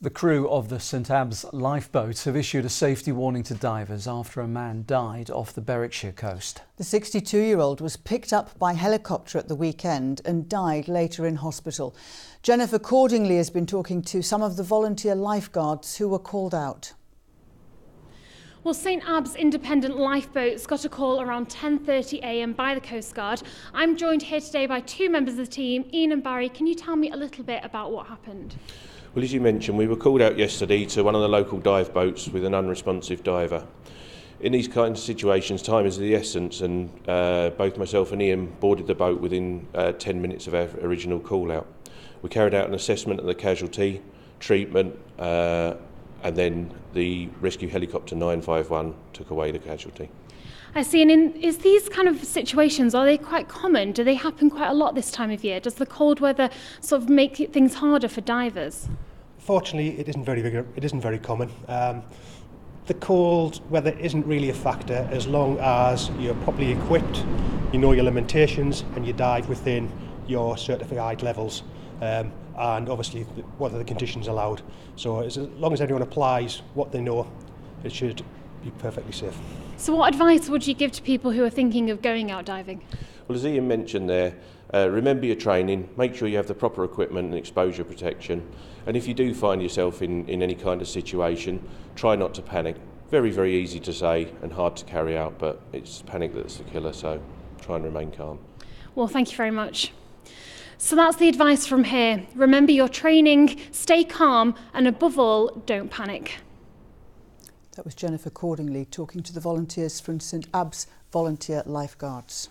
The crew of the St Abbs lifeboat have issued a safety warning to divers after a man died off the Berwickshire coast. The 62-year-old was picked up by helicopter at the weekend and died later in hospital. Jennifer Cordingley has been talking to some of the volunteer lifeguards who were called out. Well, St Abbs independent lifeboats got a call around 10:30 a.m. by the Coastguard. I'm joined here today by two members of the team, Ian and Barry. Can you tell me a little bit about what happened? Well, as you mentioned, we were called out yesterday to one of the local dive boats with an unresponsive diver. In these kinds of situations, time is of the essence, and both myself and Ian boarded the boat within 10 minutes of our original call out. We carried out an assessment of the casualty, treatment, and then the rescue helicopter 951 took away the casualty. I see, and is these kind of situations, are they quite common? Do they happen quite a lot this time of year? Does the cold weather sort of make things harder for divers? Fortunately, it isn't very common. The cold weather isn't really a factor as long as you're properly equipped, you know your limitations, and you dive within your certified levels. And obviously what are the conditions allowed. So as long as everyone applies what they know, it should be perfectly safe. So what advice would you give to people who are thinking of going out diving? Well, as Ian mentioned there, remember your training, make sure you have the proper equipment and exposure protection, and if you do find yourself in any kind of situation, try not to panic. Very, very easy to say and hard to carry out, but it's panic that's the killer, so try and remain calm. Well, thank you very much. So that's the advice from here. Remember your training, stay calm, and above all, don't panic. That was Jennifer Cordingley talking to the volunteers from St Abbs Volunteer Lifeguards.